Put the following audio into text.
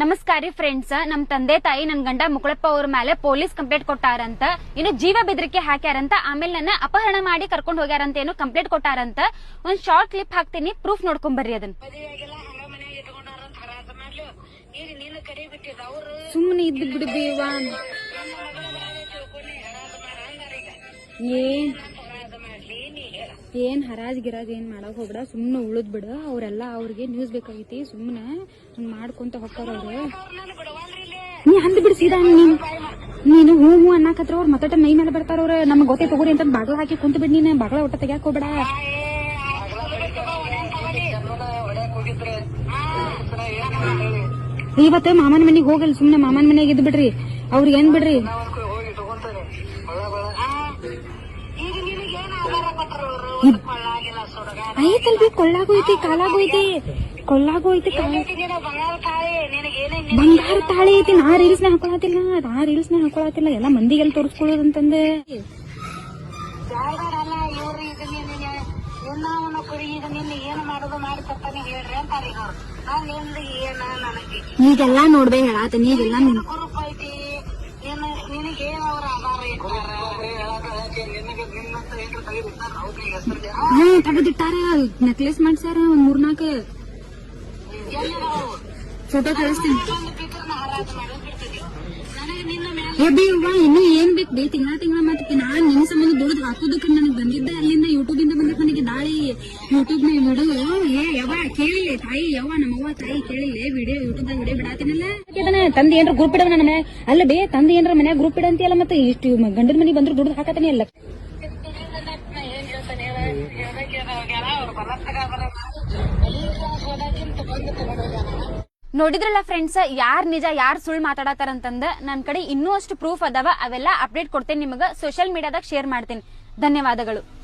ನಮಸ್ಕಾರ ಫ್ರೆಂಡ್ಸ್, ನಮ್ ತಂದೆ ತಾಯಿ ನನ್ ಗಂಡ ಮುಕಳಪ್ಪ ಅವ್ರ ಮೇಲೆ ಪೊಲೀಸ್ ಕಂಪ್ಲೇಂಟ್ ಕೊಟ್ಟಾರಂತ. ಇನ್ನು ಜೀವ ಬೆದರಿಕೆ ಹಾಕ್ಯಾರಂತ. ಆಮೇಲೆ ನನ್ನ ಅಪಹರಣ ಮಾಡಿ ಕರ್ಕೊಂಡ್ ಹೋಗ್ಯಾರಂತ ಏನೋ ಕಂಪ್ಲೇಂಟ್ ಕೊಟ್ಟಾರಂತ. ಒಂದ್ ಶಾರ್ಟ್ ಕ್ಲಿಪ್ ಹಾಕ್ತೀನಿ, ಪ್ರೂಫ್ ನೋಡ್ಕೊಂಡ್ ಬರ್ರಿ ಅದನ್ನ. ಸುಮ್ಮನೆ ಇದ್ದು ಬಿಡ್ಬೇವಾ, ಏನ್ ಹರಾಜ್ ಗಿರಾಜ್ ಏನ್ ಮಾಡಕ್ ಹೋಗ್ಬಿಡ, ಸುಮ್ನೆ ಉಳಿದ್ ಬಿಡ. ಅವ್ರೆಲ್ಲಾ ಅವ್ರಿಗೆ ನ್ಯೂಸ್ ಬೇಕಾಗೈತಿ, ಸುಮ್ನೆ ಮಾಡ್ಕೊಂತ ಹೋಗ್ತಾರ ಅವ್ರು. ನೀ ಅಂದ್ ಬಿಡ್ ಸೀದಾ, ನೀನು ಹೂ ಹೂ ಅನ್ನಕತ್ರ ಅವ್ರ ಮತ್ತ ಮೈ ಮೇಲೆ ಬರ್ತಾರ ಅವ್ರ. ನಮ್ಗ್ ಗೊತ್ತೇ ತಗೋರಿ ಅಂತ ಬಾಗ್ಲ ಹಾಕಿ ಕುಂತ ಬಿಡ್. ನೀನ್ ಬಾಗ್ಲ ಒಟ್ಟ ತೆಗ್ಯಾಕ್ ಹೋಗ್ಬೇಡ. ಇವತ್ತು ಮಾಮನ್ ಮನಿಗ್ ಹೋಗಲ್, ಸುಮ್ನೆ ಮಾಮನ್ ಮನೆಯಾಗ ಇದ್ ಬಿಡ್ರಿ. ಅವ್ರಿಗೆ ಏನ್ ಬಿಡ್ರಿ, ಐತಲ್ರಿ ಕೊಳ್ಳಾಗೂ ಐತಿ ಕಾಲಾಗೂ ಐತಿ, ಕೊಳ್ಳಾಗೂ ಐತಿ ಬಂಗಾರ ತಾಳಿ ಐತಿ. ನಾ ರೀಲ್ಸ್ ನ ಹಾಕೊಳತಿಲ್ಲ, ಎಲ್ಲಾ ಮಂದಿಗೆಲ್ಲ ತೋರಿಸ್ಕೊಳ್ಳೋದಂತಂದೆ. ಈಗೆಲ್ಲಾ ನೋಡ್ಬೇ ಹೇಳಾತೀನಿ, ಈಗೆಲ್ಲಾ ತೆಗೆದಿಟ್ಟಾರ. ನೆಕ್ಲೆಸ್ ಮಾಡ್ಸ್ಯಾರ ಒಂದ್ 3-4 ಫೋಟೋ ಕಳಿಸ್ತೀನಿ. ಇನ್ನು ಏನ್ ಬೇಕು ಬೇ, ತಿಂಗಳ ಮತ್ತೆ ನಾನ್ ನಿನ್ ಸಂಬಂಧ ದುಡ್ದು ಹಾಕೋದಕ್ಕೆ ನನಗೆ ಬಂದಿದ್ದೆ ಅಲ್ಲಿಂದ, ಯೂಟ್ಯೂಬ್ ಇಂದ ಬಂದ ನನಗೆ ದಾಳಿ. ಯೂಟ್ಯೂಬ್ ನ ವಿಡಿಯೋ ಯಾವ ಕೇಳಿಲ್ಲ ತಾಯಿ, ನಮ್ಮವ್ವ ತಾಯಿ ಕೇಳಿಲ್ಲ, ವಿಡಿಯೋ ಯೂಟ್ಯೂಬ್ ದಾಗ ವಿಡಿಯೋ ಬಿಡಾತೀನಲ್ಲ. ತಂದೆ ಏನ್ರ ಗ್ರೂಪ್ ಇಡವ ನನ್ನ ಮನೆ ಅಲ್ಲ ಬೇ, ತಂದೆ ಏನ್ರ ಮನ್ಯಾಗ ಗ್ರೂಪ್ ಇಡಂತಿಯಲ್ಲ. ಮತ್ತೆ ಇಷ್ಟು ಗಂಡನ ಮನೆಗೆ ಬಂದ್ರು ದುಡ್ದು ಹಾಕತಾನೆ ಅಲ್ಲ. ನೋಡಿದ್ರಲ್ಲ ಫ್ರೆಂಡ್ಸ್, ಯಾರ್ ನಿಜ ಯಾರ್ ಸುಳ್ಳು ಮಾತಾಡತಾರಂತಂದ. ನನ್ ಕಡೆ ಇನ್ನೂ ಅಷ್ಟು ಪ್ರೂಫ್ ಅದಾವ, ಅವೆಲ್ಲ ಅಪ್ಡೇಟ್ ಕೊಡ್ತೇನೆ ನಿಮಗ, ಸೋಷಿಯಲ್ ಮೀಡಿಯಾದಾಗ ಶೇರ್ ಮಾಡ್ತೇನೆ. ಧನ್ಯವಾದಗಳು.